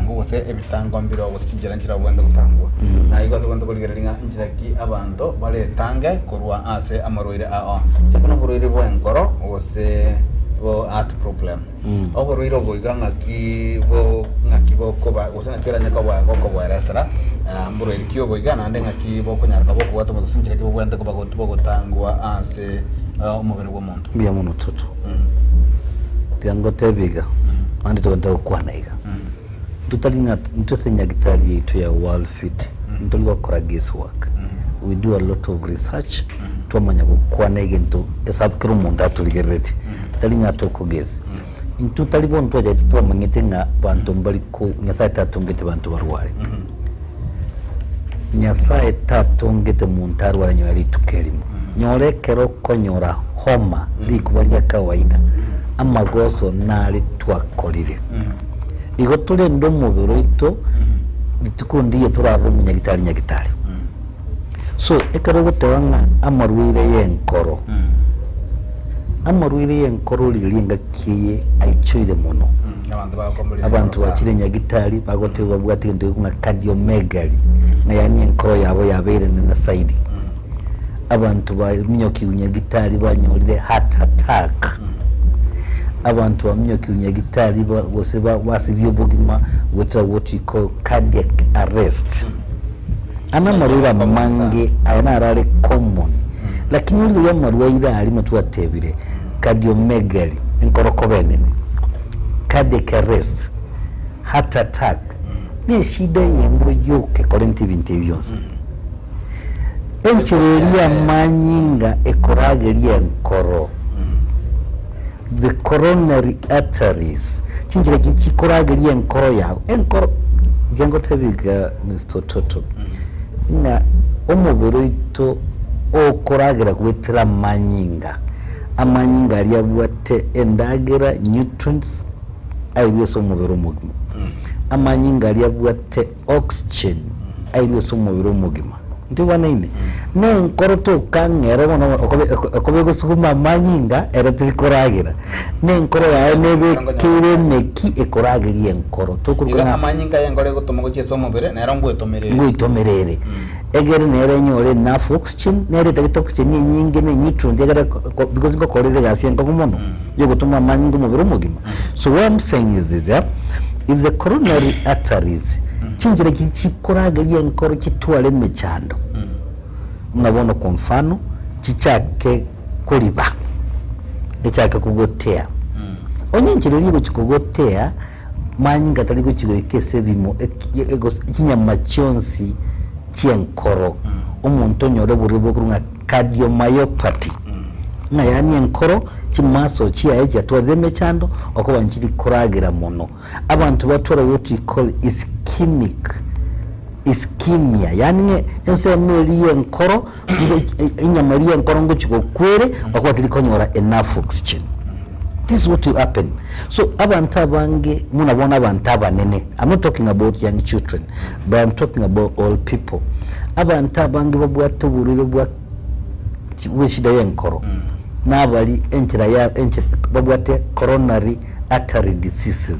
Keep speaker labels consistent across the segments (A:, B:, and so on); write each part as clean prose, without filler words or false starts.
A: ebitango gose ebitango mbiro gosikinjira njira bwenda gutangwa na igo twenda kuligereringa njira ki abantu baletange kurwa ase amarwire a kino burwire bw'enkoro gose bo heart problem oburwire obuiga ngaki bo koba gose ngakira nyaka bwa ko resera mburwire ki obuiga nande ngaki bo kunyarka bo kuwata mu gusinjira ki bo bwenda kuba gutangwa ase umubiri w'omuntu
B: bya muntu toto tiango tebiga andi tonda ukwanaiga tutalinga ntosenya gitari yetu ya World Fit ntoliwa kora guesswork we do a lot of research twamanya kukwanaiga nto esabkiro umuntu atuligereti talinga toko guess into talibon twaje twamanyete nga bantu mbaliko nyasaye tatongete bantu barware nyasaye tatongete muntu arwara nyoyari tukelimo nyorekero konyora homa likubalia kawaida amagoso nali twakolire igo tule ndo mubiro ito nitukundiye turarumya nyagitari so ekaro gutewanga amarwire yenkoro amarwire yenkoro lilinga kiye aichoire muno abantu bakire nyagitari bagotewa bwati ndo nga cardiomegaly na yani enkoro yabo yabere na side abantu bamyoki unyagitari banyorire heart attack abantu bamyoki unyagitari bose basiriyo bugima what you call cardiac arrest ana marwira mange ayana arare common lakini uli marwira ali mtu atebire cardiomegaly enkorokobenene cardiac arrest heart attack ni shida yembo yoke kolenti bintevions enchereria manyinga ekorageria enkoro the coronary arteries chinjira chikorageria enkoro yago enkoro gengo tebiga Mr. Toto ina omubiro ito okoragera kubetira manyinga amanyinga aliabwate endagera nutrients aiwe so mubiro mugima amanyinga aliabwate oxygen aiwe so mubiro mugima ndi wanaine ne nkoroto kangero bono okobe gusukuma manyinga eratirikoragira ne nkoro ya nebe kire neki ekoragirie nkoro tokuruka
A: amanyinga yengore gutuma gucheso mubere nera
B: ngwitomerere egere nera nyore na oxygen nere oxygen nyingi ne nutrient egere because ngo korere gasi ngo muno yo gutuma amanyinga mubere mugima so what I'm saying is this, yeah? If the coronary arteries chinjira chikoragirie nkoro kitwale mechando mnabona kwa mfano chichake kuliba echake kugotea onyenjiro ligo chikugotea manyinga taligo chigoekese bimo ikinyama chonsi chienkoro umuntu nyore buribo kurunga cardiomyopathy na yani enkoro chimaso chia eja twale mechando okoba nchiri koragira muno abantu batora what we call ischemia yani ensemeli yenkoro inyama yenkoro ngo chikokwere okuba tilikonyora enough oxygen. This is what will happen. So abantu abange munabona abantu abanene, I'm not talking about young children but I'm talking about all people. Abantu abange babwate burire bwa wishida yenkoro nabali enchira babwate coronary artery diseases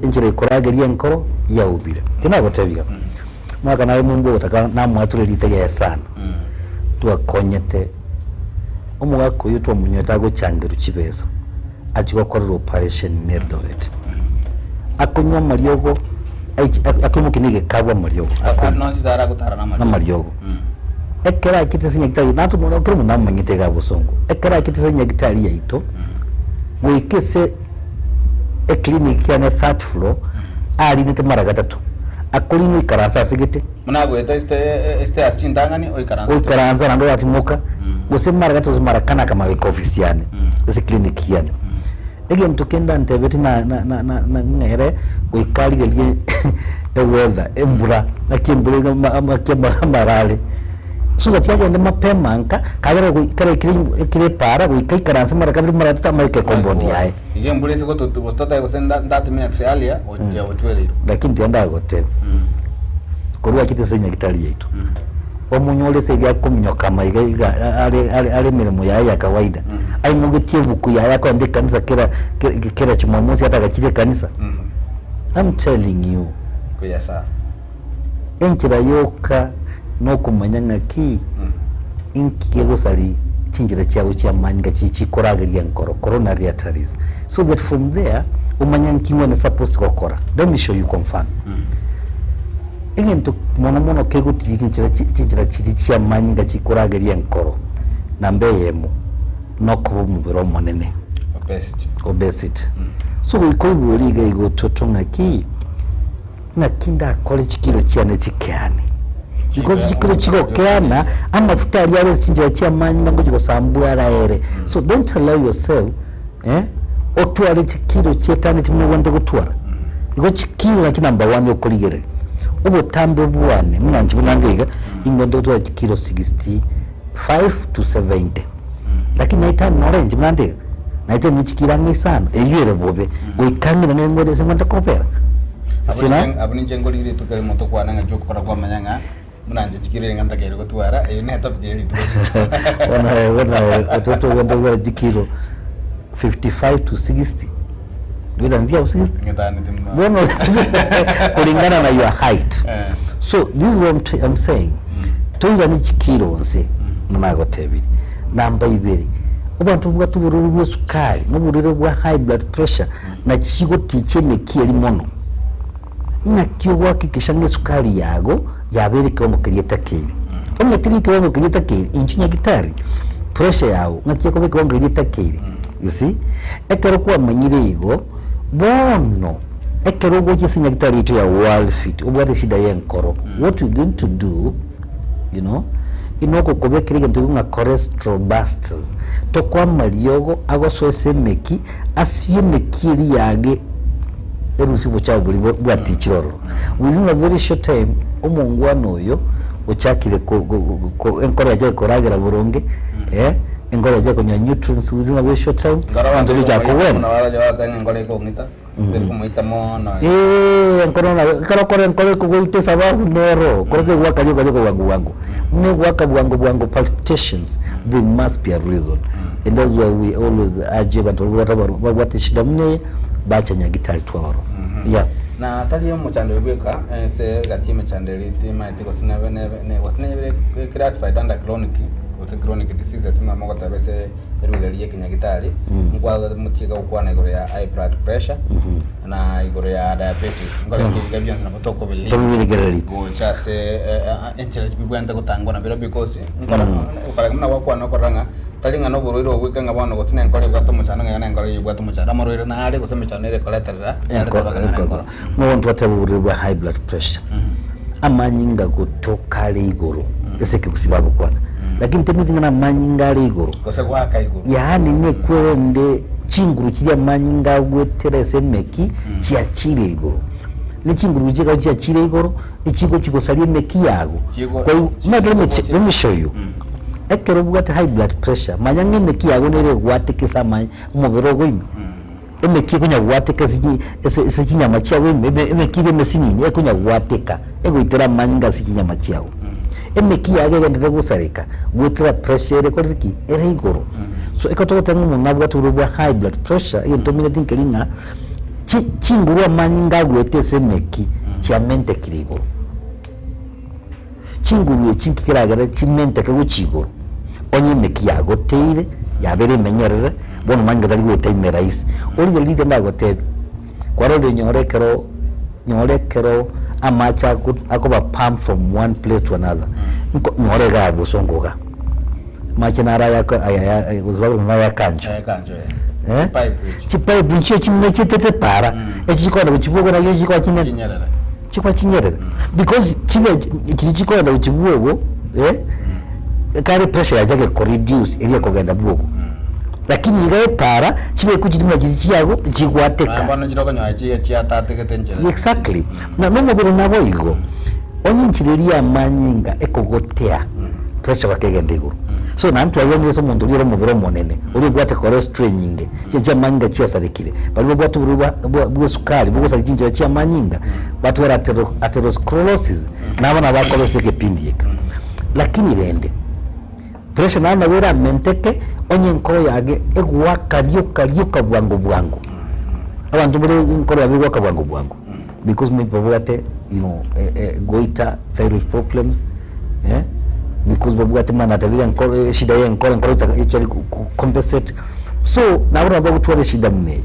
B: enchira ikorageri yenkoro yaubira tinagotebya mwaka nawe mumbo utaka namwature litegeye sana tuakonyete omugako yuto munyota go changiru kibeza achiko korera operation Eldoret akonywa maryogo akomukinige kabwa maryogo
A: akonozizara gutara
B: na maryogo ekera kitesinya gitari natu muno kero munamanyite ga busongo ekera kitesinya gitari yaito wekese clinic ya 3rd floor ali nite mara gatatu akolini karanza sigite
A: munagweta este asindangani
B: o karanza nando atimuka gose mara gatatu mara kana kama office yani ese clinic yani ege mtukenda ntebeti na ngere oikali gelie e weather embura na kimbule marale suga tiaje ndema pemanka kagera kare kire para kuikai karanza mara kabiri mara tata kombondi yae
A: ige mbule siko tutota gosenda ndati minutes alia oje otwele
B: lakini tienda gote korwa kitesenya kitali yetu omunyole segia kumnyoka maiga ale mirimo ya kawaida ai mugetie buku ya yako ndi kanisa kera Jumamosi hata gachire kanisa I'm telling you
A: kuyasa
B: enchira yoka no kumanya ngaki inki gusali chinjira cyawo cyamanyga chikorageria nkoro coronary arteries, so that from there umanya nkimwe na supposed gukora. Let me show you confirm. Ingento mono kegutiri chinjira chiri cyamanyga chikorageria nkoro nambe yemo no kuba umubiro munene obesity. So ikoiburiga igototonga ki nakinda college kilo cyane cyane because chikilo chiko keana amafuta ali yale chinjira cyamanyga ngo gosambua raere. So don't allow yourself otwale chikilo cyetane timwe wande gutwara igo chikilo na number 1 yokurigere ubo tambe bwane mwanji bunangega ingondo twa chikilo 65 to 70 lakini naita orange mnandega naita nichikiranga isano eyere bobe goikangira nengode semanda kopera sina
A: abuni jengoli ri tukale moto kwana nga joko para kwa manyanga munanje chikire nganta kere gotwara neta bjeli tu wana
B: toto wenda kwa chikilo 55 to 60 bila ndia 60
A: ngedani timna
B: bono kulingana na your height. So this is what I'm saying. Toira ni chikilo onse nunagotebiri namba ibiri abantu bwa tubururu bwa sukari n'uburiro bwa high blood pressure na kigo ticheme kiri mono nakyo gwakikisha nge sukari yago yabere kwa mukiriyeta kiri omwe kiri kwa mukiriyeta kiri inchinya gitari pressure yawo nakyo kwa mukiriyeta kiri. You see ekero kwa manyire igo bono ekero go kisinya gitari ito ya world fit ubwate shida yenkoro. What you going to do, you know, inoko kubekirige ntugunga cholesterol busters to kwa mariogo agoso semeki asiye mekiri yage erusi bocha bwa tichiroro within a very short time omongwana oyo ochakire ko enkora yaje koragera buronge engora yaje konya nutrients within a very short time
A: ndo bija ko wena na wala jawa ngora ko ngita del kumuita mono
B: enkorona karakora enkora ko goite sababu nero koreke gwaka yuko wangu ne gwaka bwangu palpitations. There must be a reason, and that's why we always urge abantu what shida mne bacha nyagitari twaro. Yeah
A: na tali yo muchando bweka se gatime chandeli tima itiko sinave ne wasine classified under chronic disease atima mogo tabese erule yeke nyagitari ngwa mutiga ukwana igoro ya high blood pressure na igoro ya diabetes ngore ngibyo na botoko bili
B: tobigereri
A: go chase enchera bibwenda gutangwa na biro because ngora ukara mna wakwana koranga talinga no buriro bwikanga bwana gotine ngore gato muchana ngana ngore yibwato muchana marwire na ali guseme chanere collateral
B: no ndo taburiro bwa high blood pressure amanyinga gutoka ligoro eseke kusibago kwana lakini temutinga na manyinga ligoro
A: kose gwaka igoro
B: yani ne kwende chinguru kirya manyinga gwetera semeki cyakire igoro ne chinguru kika cyakire igoro ikigo kigosaliye meki yago kwa hiyo let me show you ekero bwate high blood pressure manyange meki yago nere gwatekesa umubiro gwimi emeki kunya gwateka ese kinyama cyago emeki be mesinini ekunya gwateka ego itera manyinga sikinyama cyago emeki yage gendere gusareka gwetera pressure ko riki ere igoro. So ekotoka ngo nabwa turubwa high blood pressure iyo dominating kelinga chinguru manyinga gwetese meki cyamente kirigoro chinguru chinkiragara chimente ke guchigoro onye meki yago teire yabere menyerere bono manyinga dali gwete imerais uri lide ndagotebe kwarode nyorekero amacha akoba pump from one place to another nyorega busongoga machinara yako aya uzbaru ngaya kanjo chipipe nche chimwe chitete para echikona kuchibugo na yechikwa chinyerera chikwa chinyerera because chibe chichikona na kuchibugo kare pressure yake ko reduce area kogenda bugo lakini ngaye para chibe kuchidima chichiyago chikwateka
A: bano jiroko nyachi chiatateketenjera
B: exactly na nomo bero nabo igo onyinchireria manyinga ekogotea pressure bakegenda iguru. So nantu ayoni yeso muntu liro mubiro monene uri bwate cholesterol nyinge cya manyinga cyasarikire bari bwate bwo sukari bwo sakinjira cya manyinga batu wera atherosclerosis nabana bakolese kepindieka lakini rende pressure nana wera menteke onye nkoro yage egwa karyo bwangu abantu muri nkoro yabigwa kabwangu because maybe babugate goita thyroid problems because babugate mana tabira nkoro shida ye nkoro actually compensate so nabura bagutwara shida mne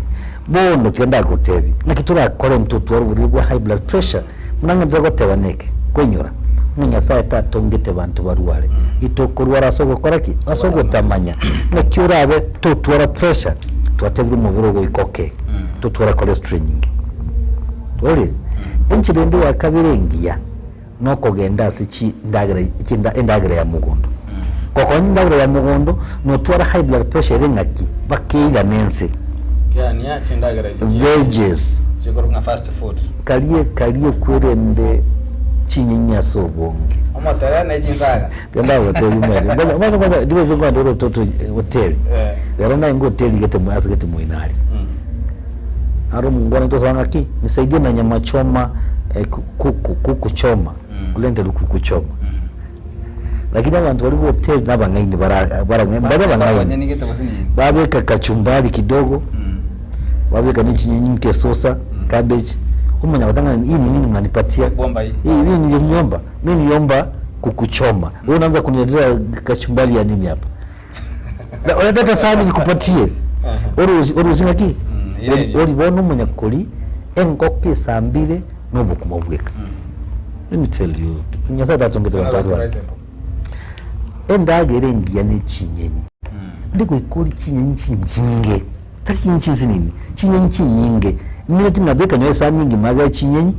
B: bono kenda gotebi nakitura kore ntutu wa high blood pressure munanga ndagoteba neke kwenyura Nyasaye tatongete bantu barware itokorwara asogo koraki asogo tamanya nakyurabe tutwara pressure twatebura umubiri go ikoke tutwara cholesterol nyingi uri incident ya kabirengiya no kogenda sichi ndagere ya mugondo koko ndagere ya mugondo no twara high blood pressure ngaki bakira nense
A: yani ya ndagere
B: veggies
A: chikorunga fast foods
B: kaliye kwerende chinyinya sobonge
A: amatara na jinzaga
B: tenda hotel mwene bana ndiwe zonga ndoro toto hotel yarona ingo hotel gete mwasi gete mwinali aro mungwana to sanga ki nisaidie na nyama choma kuku choma ulende kuku choma lakini abantu bali hotel nabangaini barangaini babeka kachumbari kidogo babeka n'ikinyinyi sosa cabbage umanya watanga hii ni nini mnanipatia
A: bomba hii
B: niliomba mimi niomba kukuchoma wewe unaanza kuniletea kachumbari ya nini hapa na unataka sahani nikupatie oruzi ngaki ori bono munya kuri engoke sambire nobo kumabweka let me tell you nyasa tatongeza batatu endagere ngiya ni chinyenyi ndiko ikuri chinyenyi chinjinge taki nchizi nini chinyenyi chinyinge minoti ngabeka nyoe sahani nyingi maga chinyenyi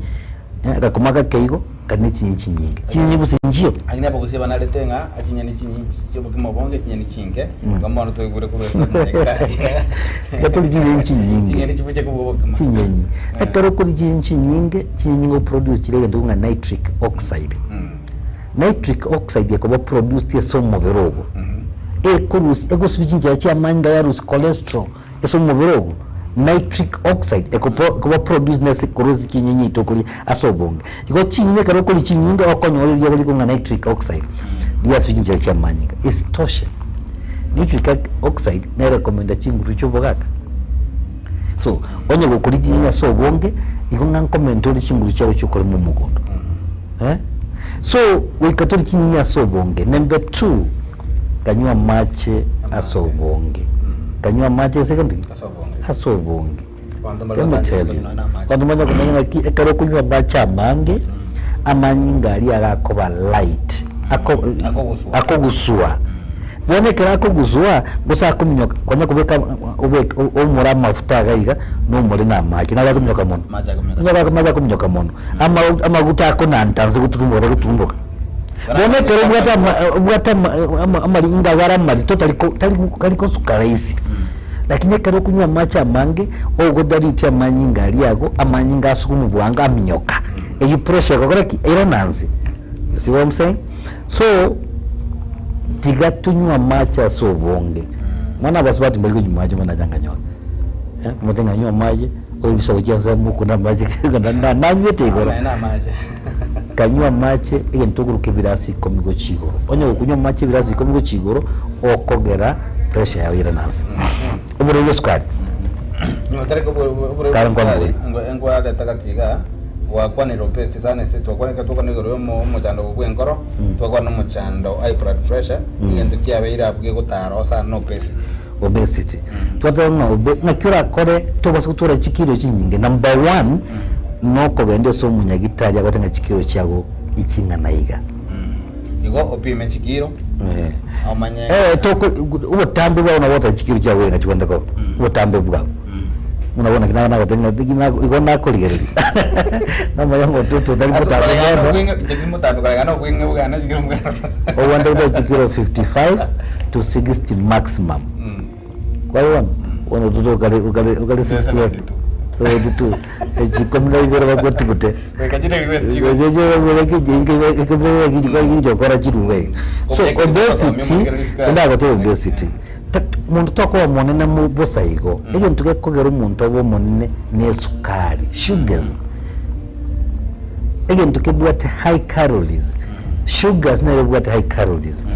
B: rakomaka keigo kane chinyenyi chinyenyi businjio
A: agina bagusia banaletenga achinyeni chinyenyi cyo bukimobonge chinyenyi chinge ngamba no toigure kuresa
B: katoli chinyenyi
A: chinyenyi chibuche kubokama
B: chinyenyi katoro kuri chinyenyi ngo produce chirege ndunga nitric oxide nitric oxide yakoba produce yeso muberogo egosubichinja cha manga ya rus cholesterol yeso muberogo nitric oxide ekoba produce nese korozi chinyenyi itokuri asobonge iko chinyenyi karo kuri chinyinga okonyoro lyo bali kunga nitric oxide dia swichinja cha manyinga is toshe nitric oxide na recommenda chinguru cyo bogaka so onye gukuri chinyenyi asobonge iko ngan commentori chinguru cyawe cyo kore mu mugondo so wikatori chinyenyi asobonge number 2 kanywa mache asobonge kanywa mache secondary asobonge kwando kumenya ki ekaro kunywa bacha mange amanyinga ali agakoba light akogusua bonekera akogusua gusa kuminyoka kwanya kubeka umura mafuta gaiga no muri na maji nala kuminyoka mono maja kuminyoka mono amaguta akona ntanze gutumbuka bonekera bwata amali inga gara mali totally kaliko sukaraisi lakini karo kunywa macha mange ogodari tia manyinga aliago amanyinga asukumu bwanga aminyoka eyu pressure kokoreki era nanzi you see what I'm saying so tigatunywa macha so bonge mwana basibati mbali kunywa maji mwana janganyoka kumotenga nywa maji oyibisa ujanza muku na maji na nywete igora
A: na maji
B: kanywa mache igentoguru kibirasi komigo chigoro onye kunywa mache birasi komigo chigoro okogera pressure yawe ira nansi ubure sukari
A: nyotare ko ngwa da takatiga wa kwanero peste sana se to kwaneka to kanegoro mo chando ko enkoro to kwa no chando high blood pressure ngende kiabe ira abwe gutaro sa no pese
B: obesity twatanga na kyura kore to basutura chikiro chinyinge number 1 no kogende so munyagitaje abatanga chikiro cyago ikinganaiga
A: igo opime chikiro amanye
B: to ubutambe bwa unabota chikiro cyago ngachikwenda ko ubutambe bwa unabona kinana gatenga igo nakoligere namayango toto dali butambe
A: bwa ngimo tambe kwa gano kwinge bwana chikiro mwana
B: o wanda chikiro 55 to 60 maximum kwa hiyo wana toto ukale 60 tu chikomna ibera bakwati kute
A: kajina biwesi
B: jeje kora chiruwe so obesity ndago te obesity muntu toko monene mu bosaigo egentu gekogera umuntu abo monene ne sukari sugars egentu kebwate high calories sugars na ebwate high calories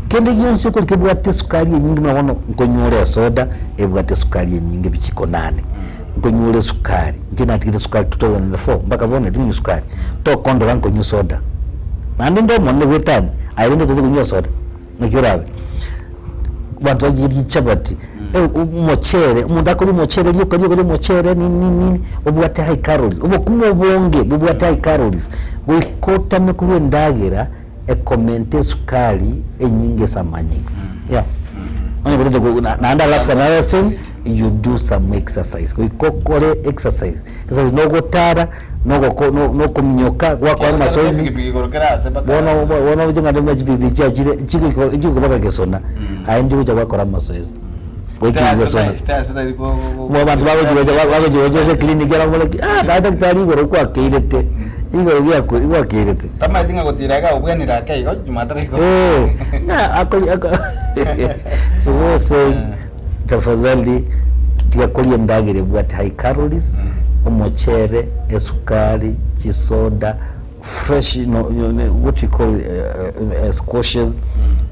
B: kende yonse ko kebwate sukari nyingi mabona nkonyore soda ebwate sukari nyingi bichiko 8 nkonyule sukari njina atikite sukari 2004 mpaka bone dinyu sukari to kondo banko nyu soda nandi ndo monne wetani ayendo to kunyo soda nikirabe bantu bagiri chabati mochere umuntu akora mochere liyo kali mochere nini obwate high calories ubo kumubonge bubwate high calories wikota mekuru ndagira comment sukari enyinge samanyinga yeah na anda last another thing you do some exercise kukore exercise because no gotara no kumnyoka kwa mazoezi bona ujinga ndema jibibi chire chiko baka kesona aindi uja kwa mazoezi mwa bantu baje clinic ya mole daktari goro kwa keirete igwa keirete
A: tama tinga gotiraga ubwenira kai go jumatare ko
B: na akoli so say tafadhali tigakolie ndagire bwat high calories omochere esukari chisoda fresh what you call squashes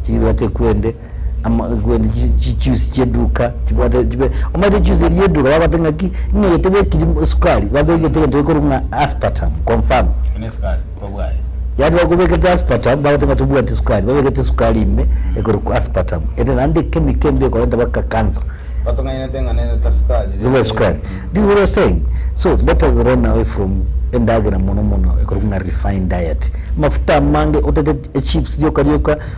B: chibate kwende ama gwende juice cheduka chibate jibe omade juice yeduka babatenga ki nyetebe kiri sukari babegete ndo ikorunga aspartame confirm
A: ne sukari babwaye
B: yadi bakubekete aspartame babatenga tubwate sukari babegete sukari ime ekoruku aspartame ene nande kemikembe kolenda baka cancer
A: patonga ine tenga ne sukari
B: sukari. This is what I'm saying. So let us run away from endagira mono ekorunga refined diet mafuta mange otete chips yoka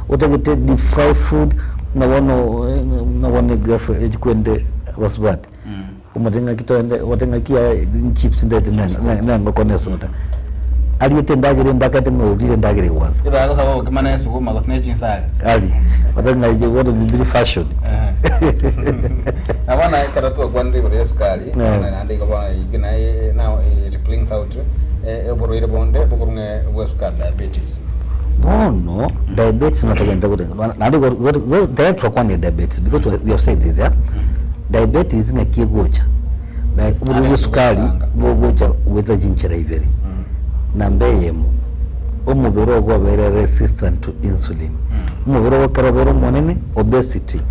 B: otete deep fried food na wono gafu ekwende wasbat umatenga kitende watenga kia chips ndete na ngokone soda aliyete ndagire mbaka tengo udire ndagire once
A: iba ko sababu kama na sukuma ko snatching saga
B: ali watenga je wodo bibiri fashion
A: abana karatu kwa ndiri bore sukari na ndiko ba igina now it cleans out boroire bonde bokurunge sukari diabetes
B: no diabetes not again na go direct for diabetes because we have said this yeah diabetes na kiegocha like buru sukari bogocha weza jinchira ibere nambeyemo umubiri ogwo bere resistant to insulin umubiri wo karobero monene obesity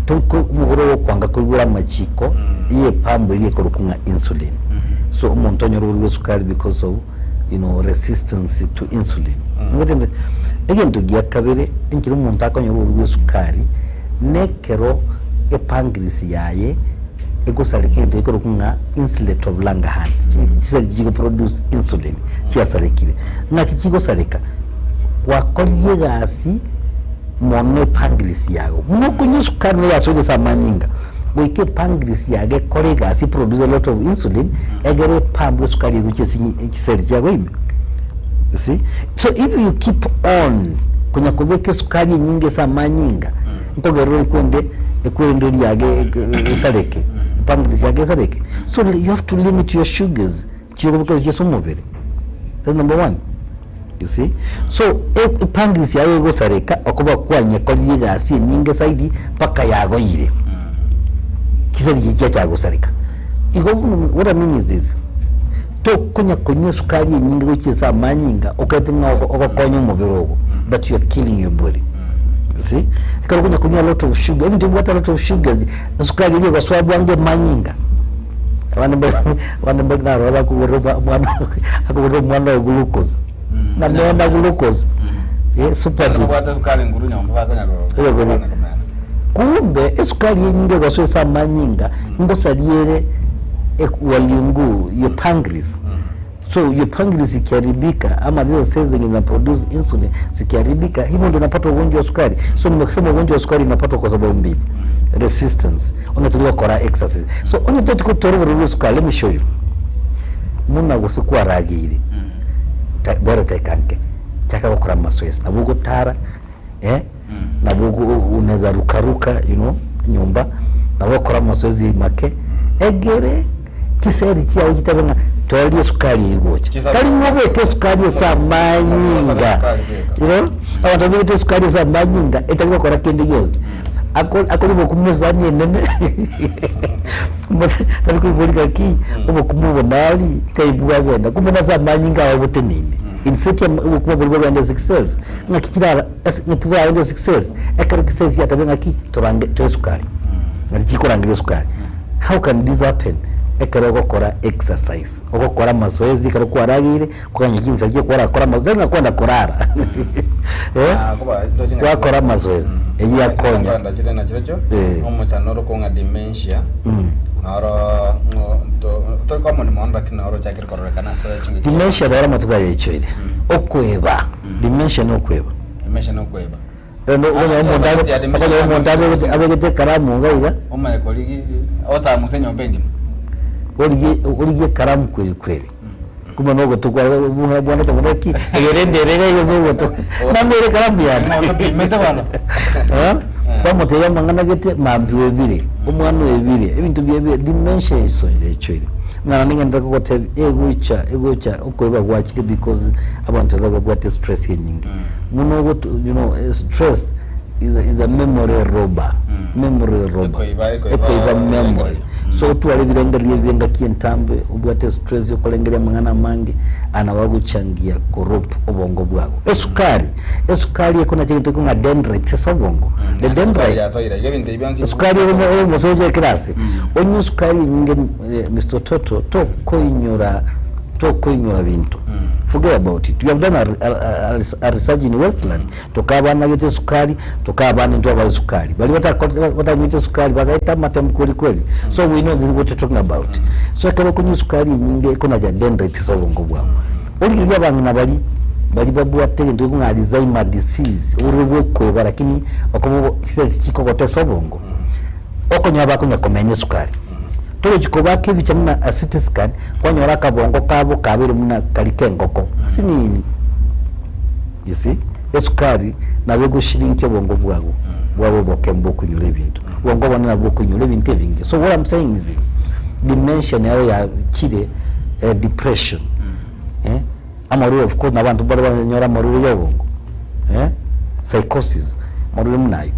B: tuko umubiri wo kwanga kwigura machiko iye pambo iliye korukunga insulin so umuntu onyoro sukari because of resistance to insulin ngotende again to giya kabere inkiri umuntu akonyoro sukari nekero pancreas yaye egosarekende ikorukunga insulin of Langerhans kisari produce insulin kiasarekire na kikigo sareka wakoliye gasi monne pancreas yago mukunyu sukari ya soje samanyinga wike pancreas yage kole gasi produce a lot of insulin egere pamwe sukari guchesi kisari yago ime you see so if you keep on kunya kubeke sukari nyingi samanyinga ntogero ikwende ekwende yage sareke pancreas yage sareke so you have to limit your sugars chiro yeso mubere that's number one you see so pancreas yage go sareka okuba kwanye koliye gasi nyingi saidi paka yago yire kisari cyago sareka igo what I mean is this to kunya sukari nyingi gochesa manyinga okatenga okokonya mubirogo but you are killing your body you see kunya a lot of sugar even what a lot of sugar sukari ile gaswabu ange manyinga wana mbona roba kuroba mwana glucose na nenda glucose super
A: sukari ngurunya mbaka roba
B: kumbe sukari nyingi gaswesa manyinga ngosaliere walingu your pancreas so your pancreas ikiharibika ama hizo cells zingine produce insulin zikiharibika hivyo ndio unapata ugonjwa wa sukari so nimesema ugonjwa wa sukari unapata kwa sababu mbili resistance unatolewa kwa exercise so unatoka kutoa sukari let me show you muna gusikwa ragiri bora tekanke chaka gukora masoesi nabugo tara nabugo unaweza rukaruka nyumba nabokora masoesi make egere kiseri cyawe kitabenga toli sukari igocha tali ngobete sukari samanyinga abantu bete sukari samanyinga etali gukora kindi yose akoli bokumuzanye nene tali kubolika ki obokumubonali kaibwa genda kumena samanyinga abote nini inseti bokumubolo bende 6 cells ngakikira ngakibwa bende 6 cells ekari cells yatabenga ki torange to sukari ngikora ngire sukari how can this happen ekero gukora exercise ogukora mazoezi karo kwaragire kwanya kintu agiye kora mazoezi ngakwenda kurara wakora mazoezi eyi yakonya
A: ndakire nakiro cyo omuchano ro konga dementia naro to kwa moni monda kinaro cyakiri kororekana
B: dementia bara matuga yechoire okweba dementia no kweba no abegete karamu ngaiga
A: omaye koligi ota musenyo mpengi
B: oligie karamu kweli kuma no gotukwa bwana taboneki egerenderere yezo goto namere karamu yana
A: mete bana
B: kwa mutera mangana gete mambiwe bire umwana webire ibintu bye dementia iso yechoire ngana ninga kote egocha okweba gwachire because abantu baba bwate stress yenyingi muno go stress is a memory robber ekoiba memory so tuwale birengerie byenga kientambe ubwate stress yokolengeria mangana mangi anawaguchangia corrupt obongo bwabo esukari ekona kintu kunga dendrite sobongo the dendrite esukari omo mosoje klase onyo sukari nyinge Mr. Toto to koinyora bintu forget about it. We have done a research in Westland tukabana gete sukari tukabana ndo aba sukari bali watanyite sukari bagaita matem kweli so we know this is what you're talking about so kama kunyu sukari nyinge kuna ja dendrite sobongo bwabo oli bangina bali babwate ndo kunga Alzheimer disease urubo kweba lakini okobo kisesi kikokote sobongo okonya bakunya komenya sukari tolo chikobake bichamuna CT scan kwanyora kabongo kabo kabiri muna kalikengoko asinini you see esukari nawe gushirinke bongo bwabo bokembo kunyure bintu bongo bana bwo kunyure bintu bingi so what I'm saying is dementia nayo ya kire depression amaru of course nabantu bari banyora amaru yobongo psychosis maru munayo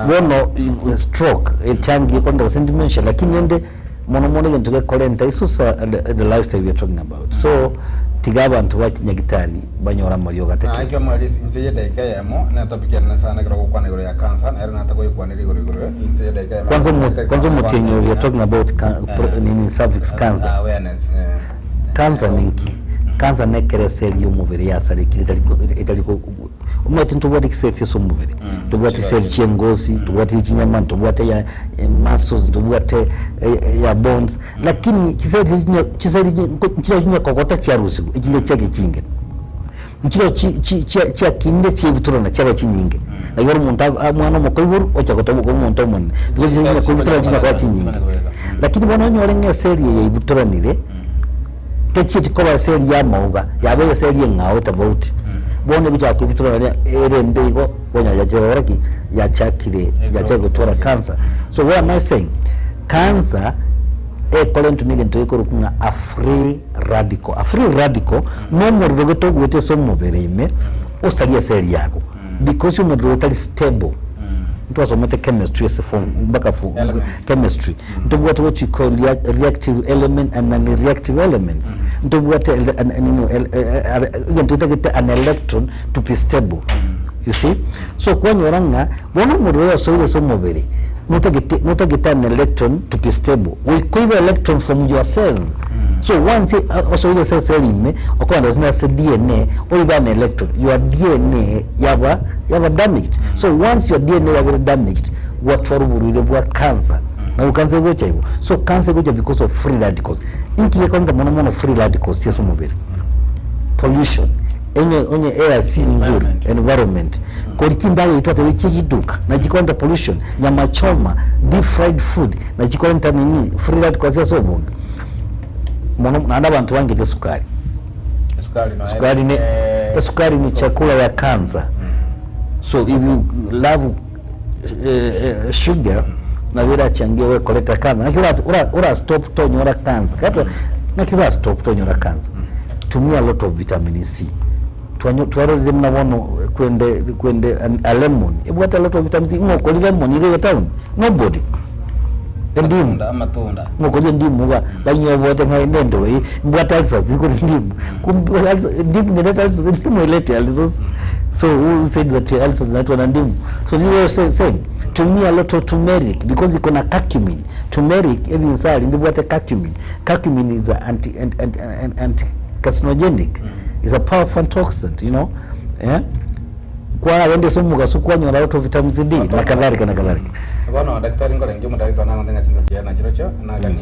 B: bono stroke echangi konda dementia lakini ende mono gentuge kolenta isusa the lifestyle we are talking about so tigaba abantu bakinyagitari banyora muri yogateke
A: akyo muri inseje daika yamo na topic yana sana kira kwa ngoro ya cancer na na takoy kwa niri goro inseje daika yamo
B: kwanza mutenyo we are talking about nini cervix cancer
A: awareness
B: cancer ninki cancer nekere seli y'umubiri yasari italiko umwete ntubwate kiseti so mubiri tubwate seli cyengozi tubwate ikinyama tubwate ya muscles tubwate ya bones lakini kiseti kilo kinya kokota cyarusi ikile cyake kinge ikilo cya kinde cyebuturana cyaba kinyinge na yoro mwana mukoiburu ochakotobo ko muntu omone because kinya kubutura kinya kwa kinyinge lakini bona nyore nge seli ya ibuturanire techiti koba seli ya mauga yabe seli ngao tofauti bone kujya kubitura erembe iko bonya yajeraki yachakire yachagotora cancer so what am I saying cancer current nigento iko kunga a free radical no more goto gwete so mubereme osalia seli yako because you model totally stable nto asomete chemistry as form mbaka fu chemistry nto bwate what you call reactive element and non-reactive elements nto bwate an electron to be stable you see so kwanyoranga bona mudiro so ile mubiri notageta an electron to be stable we coive electron from your cells so once also ile cell ime okwanda zina DNA or an electron your DNA yaba damaged so once your DNA yaba damaged what waruburire bwa cancer na ukanze gocha hivyo so cancer gocha because of free radicals inki yekonda mono free radicals yeso mubiri pollution onye air si nzuri environment kolikinda yitwa wikiduka na jikonda pollution nyama choma deep fried food na jikonda nini free radicals yeso bonga mono na abantu wangite sukari ni chakula ya cancer so if you love sugar na vira changia we koleta cancer ura stop to nyora cancer katwa na kiva stop to nyora cancer tumia a lot of vitamin C twaro lemna wono kwende a lemon ebwata a lot of vitamin C ngoko lemon ile town nobody ndimu
A: amatunda
B: ngoko ndimu ga banyobote ngai nendo we mbwata alsa ziko ndimu ndimu ndeleta alsa ndimu elete alsa so who said that alsa zinatwa na ndimu so you were saying tumia a lot of turmeric because iko na curcumin. Turmeric even sali ndio bwate curcumin. Curcumin is a anti carcinogenic. Is a powerful antioxidant, you know. Yeah. Kwa wende somo gasukwa nyora lot of vitamin D na kadhalika na kadhalika.
A: Bwana daktari ngore ngiyo mudagito na ndenga chinza chia na chirocho na gani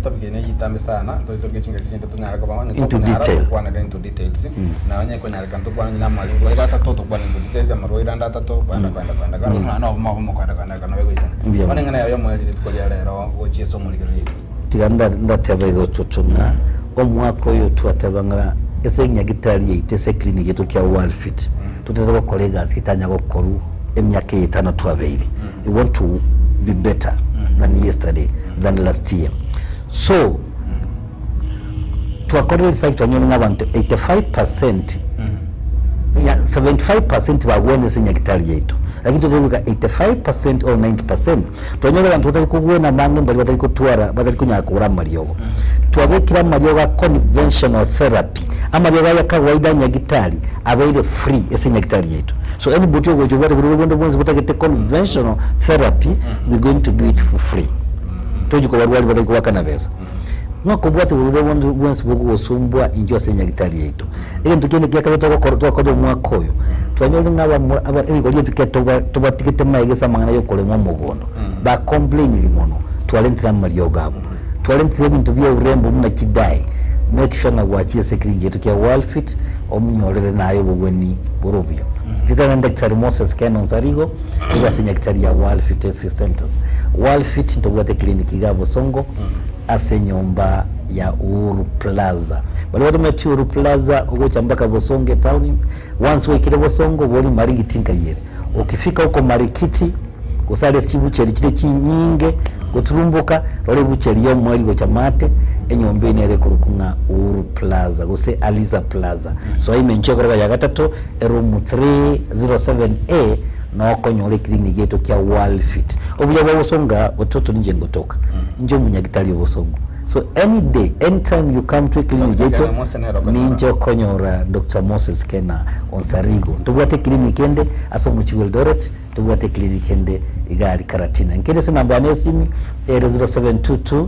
A: topic ne yitambe sana to to chinga chinga tunyara kwa bana
B: into detail
A: kwa na into details na wanye kwa nyara kanto kwa nyina mali kwa ira tato to kwa into details amaro ira ndata to kwa na kana na mo kwa kana wewe sana bana ngana ya mo ile tukoli lero wochi somo ligiri
B: tiganda ndatebego tutunga omwako yo twatebanga ese nyagitari yitese clinic yetu kya Worldfit tutego colleagues kitanya gokoru emyaka 5 twabeire. We want to be better than yesterday, than last year. So to according to nyoni abantu 85% 75% ba wellness nyagitari yetu lakini tutego 85% or 90% tonyora abantu batari kugwena mange mbali batari kutwara batari kunyakura mariogo twabekira mariogo conventional therapy amariogo ya kawaida nyagitari abaire free ese nyagitari yetu. So anybody who goes to get conventional therapy, we're going to do it for free. Toji kwa wali batako wakana beza. Mwako bwate once bugo osumbwa injo senya gitari yetu. Tukene kya kabata kwa mwako yo. Twanyoli ngaba aba ebikoliye piketo tubatikete maigesa mangana yo kole mugondo. Ba complain limono. Twalentira mali ogabo. Twalentira bintu bya urembo muna kidai. Make sure na wachie secret yetu kya Worldfit omunyorere nayo bugweni burubyo. Kita Dr. Moses Kenon Zarigo ila senyakitari ya Worldfit Health Centers. Worldfit ntobwate kliniki gabo songo ase nyomba ya Uhuru Plaza. Bali watu meti Uhuru Plaza ugocha mpaka Bosonge town. Once wekire Bosongo woli Marikiti nkayere. Ukifika huko Marikiti kusale chibucheri kile kinyinge guturumbuka role bucheri yo mwali gocha mate enyombe nere kurukunga Uhuru Plaza gose Aliza Plaza. So imenchoko ya gatatu room 307A no konyole clinic yetu kya Worldfit. Obuya bwosonga ototo nje ngotoka. Nje munyagitali bosongo. So any day, anytime you come to a clinic yetu ninjo konyora Dr. Moses Kena Onsarigo. Tubwate clinic ende aso muchiwel Dorot, tubwate clinic ende igari Karatina. Nkende se namba anesimi 0722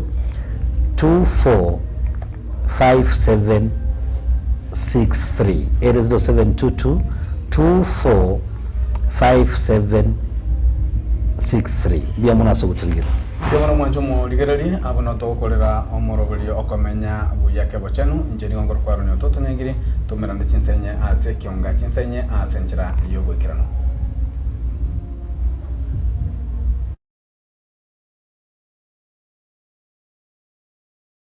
B: 245763 0722 245763 bia muna so gutugira
A: Kemana mwanjo mu ligereri abono to kolera omorobuli okomenya buyake bochenu njeni ngongor kwaro ne toto nyengiri tumera ndichinsenye ase kionga chinsenye asenchira yobwekirano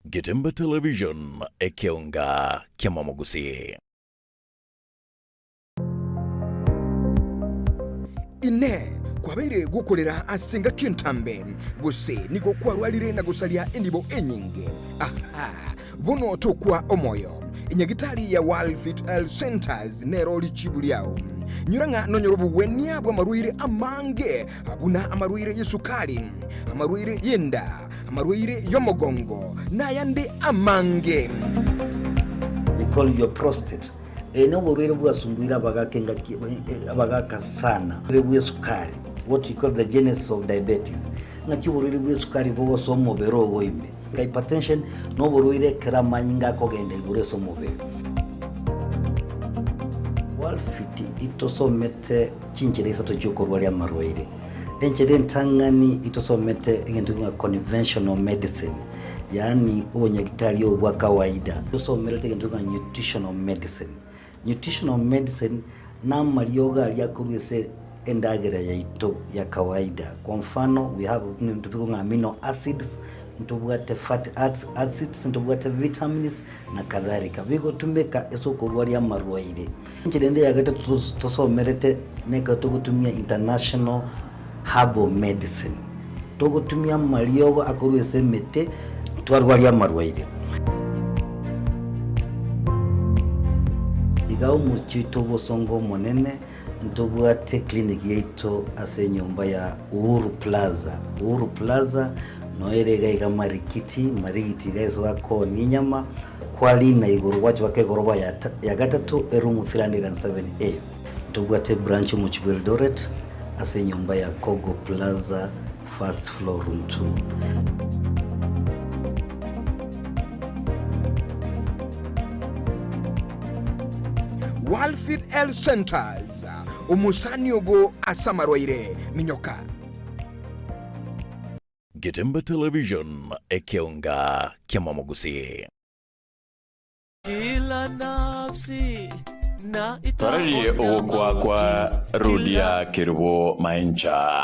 C: Getemba Television ekionga kiamamogusi
D: ine kwabeire gukorera asenga kintambe guse niko kwarwalire na gusalia endibo enyinge aha bono tokwa omoyo inyagitali ya Worldfit Health Centers nero lichibuliao nyuranga nonyorobu wenia bwa maruire amange abuna amaruire yesukali amaruire yenda amaruire yomogongo na yande amange.
B: We call your prostate. Eno borwere bwasungwira bagakenga abagaka sana. Borwere sukari. What you call the genesis of diabetes. Ngaki borwere bwesukari bo somo bero goimbe. Hypertension no borwere kramanyinga kogenda igure somo bero. Worldfit itosomete chinchereza tochokorwa ya marwaire. Enchede ntangani itosomete ngendo nga conventional medicine. Yani ubonyagitari obwa kawaida. Itosomete ngendo nga nutritional medicine. Nutritional medicine na marioga aliakurwese endagera ya ito ya kawaida. Kwa mfano we have ntubiko amino acids, ntubwate fatty acids, ntubwate vitamins na kadhalika. Bigo tumbeka esokorwa ya marwaire. Nchidende yagata tusomerete neka tugutumia international herbal medicine. Tugutumia marioga akurwese mete twarwali ya marwaire. Igao muchito bosongo monene ntubwate clinic yeito ase nyumba ya Uhuru Plaza. Uhuru Plaza noerega iga Marikiti gaiso wako ninyama kwali na iguru wachi wake goroba ya gatatu room 307A. Ntubwate branch mu Eldoret ase nyumba ya Kogo Plaza first floor room 2.
D: Walfield Health Centers umusani ogo asamarwaire minyoka.
C: Getemba Television Ekeonga Kiamamogusi.
E: Kila nafsi na
F: Twarari kwa Rudia Kirubo Maincha.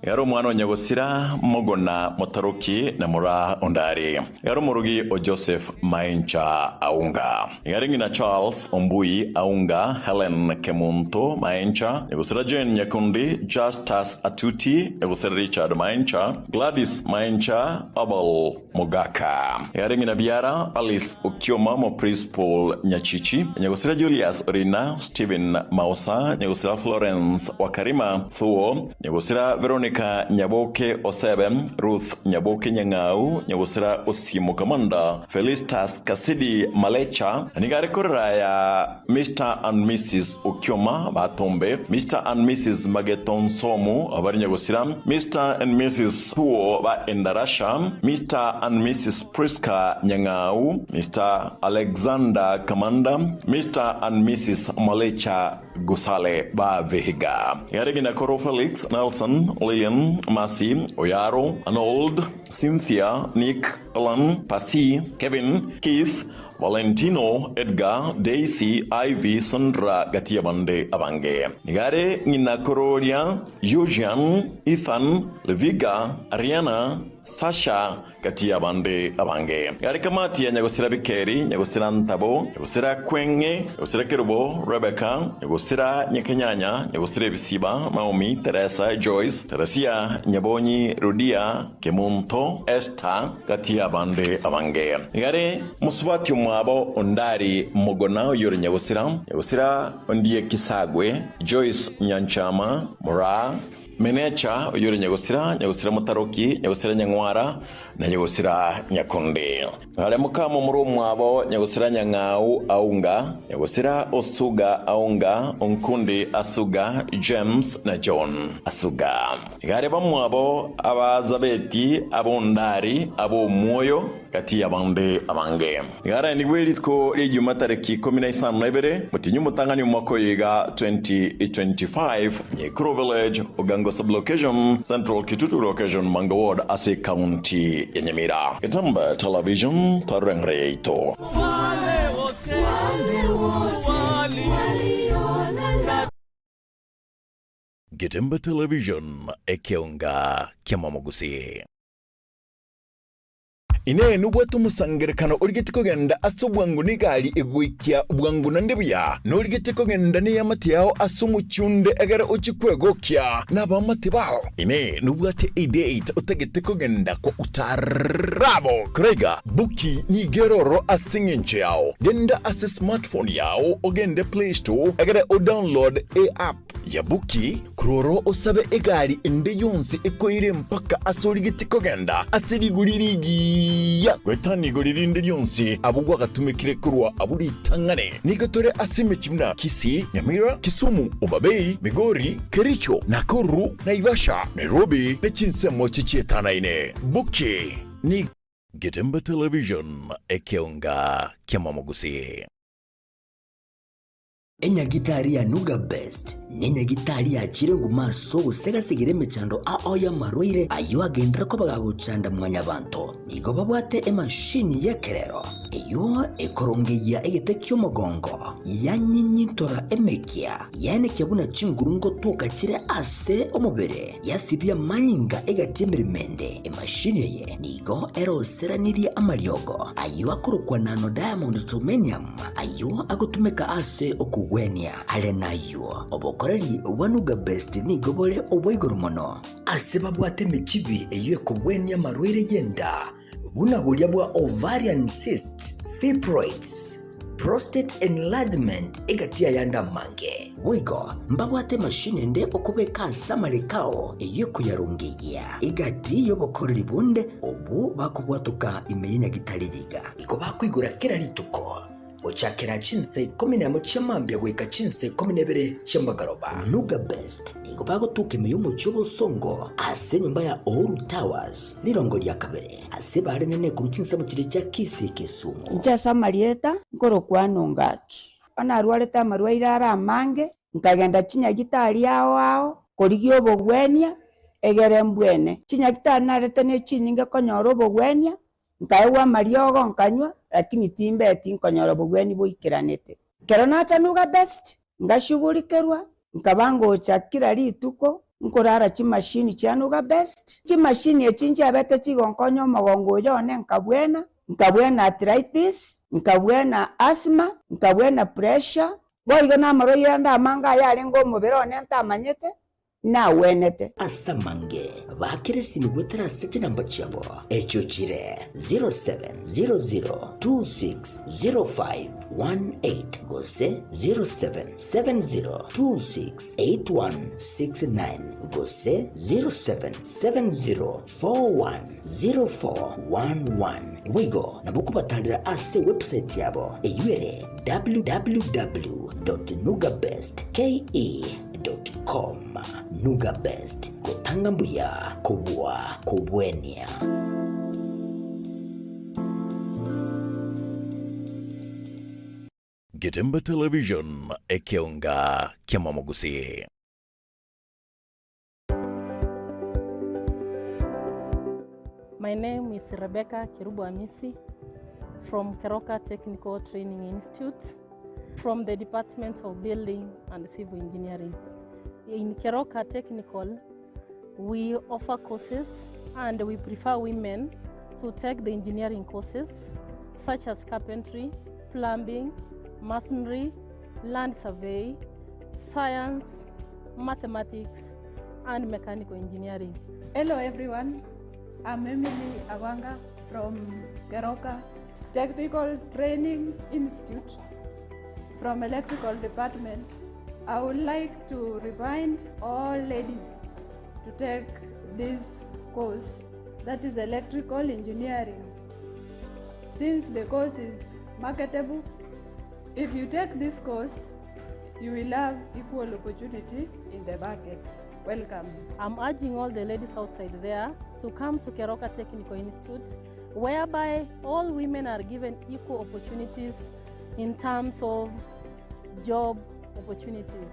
F: Yaro mwana Nyagosira Mogona Motaroki na Mura Ondari. Yaro Murugi o Joseph Maincha Aunga. Yaringi na Charles Ombui Aunga, Helen Kemunto Maincha, Nyagosira Jane Nyakundi, Justus Atuti, Nyagosira Richard Maincha, Gladys Maincha, Abel Mogaka. Yaringi na Biara Alice Ukioma mo Principal Nyachichi, Nyagosira Julius Orina, Stephen Mausa, Nyagosira Florence Wakarima Thuo, Nyagosira Veronica Nyaboke Oseben, Ruth Nyaboke Nyangau, Nyagosira Osimo Kamanda, Felicitas Kasidi Malecha, Nigare Korera ya Mr. and Mrs. Ukioma Batombe, Mr. and Mrs. Mageton Somu, Abari Nyagosira, Mr. and Mrs. Huo Ba Endarasha, Mr. and Mrs. Priska Nyangau, Mr. Alexander Kamanda, Mr. and Mrs. Malecha Gusale Ba Vehiga. Yarigina Koro Felix, Nelson, Lillian, Masi, Oyaro, Arnold, Cynthia, Nick, Alan, Pasi, Kevin, Keith, Valentino, Edgar, Daisy, Ivy, Sandra, Gatiabande, Abange. Nigare, Nina Kororia, Eugene, Ethan, Leviga, Ariana, Sasha, Gatiabande, Abange. Yare kamati ya Nyagosira Bikeri, Nyagosira Ntabo, Nyagosira Kwenge, Nyagosira Kerubo, Rebecca, Nyagosira Nyekenyanya, Nyagosira Bisiba, Naomi, Teresa, Joyce, Teresia, Nyabonyi, Rudia, Kemunto, Esther, Gatiabande, Abange. Yare Musubati Mwabo, Ondari, Mogona, Yuri Nyagosira, Nyagosira Ondie Kisagwe, Joyce Nyanchama, Mora, Menecha, Yuri Nyagosira, Nyagosira Motaroki, Nyagosira Nyangwara, na Nyagosira Nyakonde. Ngale mukamo muri mwabo Nyagosira Nyangau Aunga, Nyagosira Osuga Aunga, Onkunde Asuga, James na John Asuga. Ngale bamwabo abazabeti, abondari, abo mwoyo kati abande abange. Ngara nigwelitko lijuma tariki 17 mutinyu mutangani mwako yiga 2025 Nyekuro Village Ogango Sublocation Central Kitutu Location Manga Ward Ase County ya Nyamira. Getemba Television Tarengreito.
C: Getemba Television Ekeonga Kiamamogusi.
F: Ine nubwatu musangerekano oligitiko genda asobwangu nigali egwikia ubwangu nandebuya noligitiko genda ne yamati yao asumuchunde egere ochikwegokya nabamati bao ine nubwate edate otegitiko genda kwa utarabo krega buki ni geroro asingenche yao genda ase smartphone yao ogende Play Store egere o download app ya buki kuroro osabe egali ende yonsi ekoire mpaka asoligitiko genda asirigulirigi ya gwetani golirinde lyonse abugwa gatumikire kurwa aburi tangane nigatore asime kimna Kisi, Nyamira, Kisumu, Omabei, Migori, Kericho, Nakuru, Naivasha, Nairobi, Nechinsemo chichietana ine buki ni
C: Getemba Television Ekeonga Kiamamogusi.
G: Enyagitari ya Nuga Best n'enyagitari ya Chirengu maso gusegasigire mechando ya marwaire ayo agendera ko bagagucanda mwanya banto nigo babwate emashini yekerero iyo ekorongeye egetekyo mugongo yanyinyitora emekia yane kyabuna chingurungo toka kire ase omubere yasibya manyinga egatimiremende emashini ye nigo eroseraniri amaryogo ayo akorokwa nano diamond titanium ayo agotumeka ase okugwenia ale nayo obokoreri wanuga best nigo bole obwoigoro mono ase babwate mechibi eyo ekugwenia marwaire yenda buna bulya bwa ovarian cyst, fibroids, prostate enlargement egatia yanda mange wigo mbabwate mashine nde okubeka samarikao eyeko yarungeya egati yobokoreri bunde obu bakubwatuka imenya gitaligiga iko bakwigura kera lituko uchakira chinse 11 chamambia gwika chinse 12 chambagaroba. Nuga Best nigo bagotuka imiyumu cy'ubusongo ase nyumba ya Ouru Towers lirongo lya kabere ase bare nene ku chinse mu kire cya Kisi Kisumu.
H: Nchasa Marieta ngoro kwanongaki ana rwareta marwaira ara mange nkagenda chinya gitari yao korigyo bogwenia egere mbwene chinya gitari narete ne chininga konyoro bogwenia nkaewa mariogo nkanywa lakini timbe tinkonyoro bogweni boikiranete kero nacha Nuga Best ngashugurikerwa nkabango chakira rituko nkorara chimashini cha Nuga Best chimashini echinja abete chigonkonyo mogongo yone nkabwena arthritis nkabwena asthma nkabwena pressure boigo na maroira ndamanga yali ngo mubirone ntamanyete na wenete
G: asamange bakirisi ni gwetera sete namba chabo echo chire 0700260518 gose 0770268169 gose 0770410411 wigo nabukubatalira ase website yabo eyuere www.nugabestke.com. Nuga Best kutanga mbuya kubwa kubwenia.
C: Getemba Television ekionga kiamamogusi.
I: My name is Rebecca Kirubu Amisi from Keroka Technical Training Institute from the Department of Building and Civil Engineering. In Keroka Technical, we offer courses and we prefer women to take the engineering courses such as carpentry, plumbing, masonry, land survey, science, mathematics, and mechanical engineering.
J: Hello everyone, I'm Emily Awanga from Keroka Technical Training Institute from Electrical Department. I would like to remind all ladies to take this course, that is electrical engineering. Since the course is marketable, if you take this course, you will have equal opportunity in the market. Welcome.
I: I'm urging all the ladies outside there to come to Keroka Technical Institute, whereby all women are given equal opportunities in terms of job opportunities.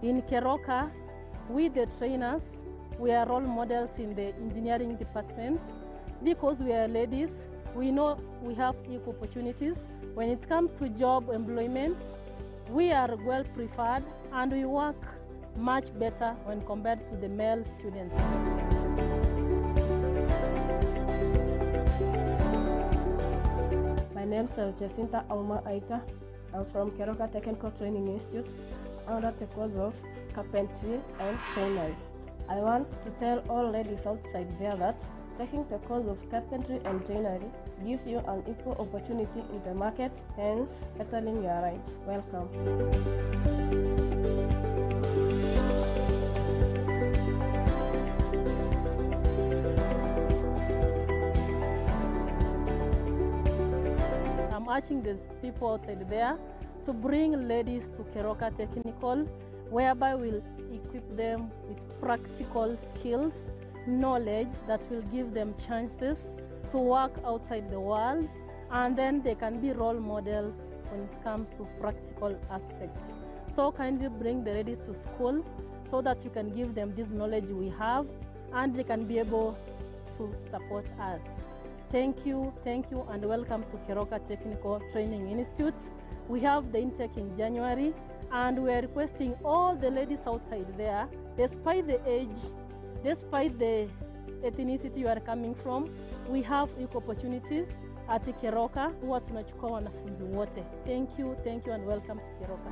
I: In Keroka, we the trainers, we are role models in the engineering departments. Because we are ladies, we know we have equal opportunities. When it comes to job employment, we are well preferred and we work much better when compared to the male students.
K: My name is Jacinta Alma Aita. I'm from Keroka Technical Training Institute under the course of carpentry and joinery. I want to tell all ladies outside there that taking the course of carpentry and joinery gives you an equal opportunity in the market, hence bettering your rights. Welcome.
I: I'm urging the people outside there to bring ladies to Keroka Technical, whereby we'll equip them with practical skills, knowledge that will give them chances to work outside the world, and then they can be role models when it comes to practical aspects. So kindly bring the ladies to school so that you can give them this knowledge we have and they can be able to support us. Thank you, and welcome to Keroka Technical Training Institute. We have the intake in January, and we are requesting all the ladies outside there, despite the age, despite the ethnicity you are coming from, we have equal opportunities at Keroka. Huwa tunachukua wanafunzi wote. Thank you, and welcome to Keroka.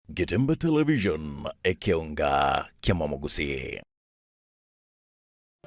C: Getemba Television ekionga kiamamogusi.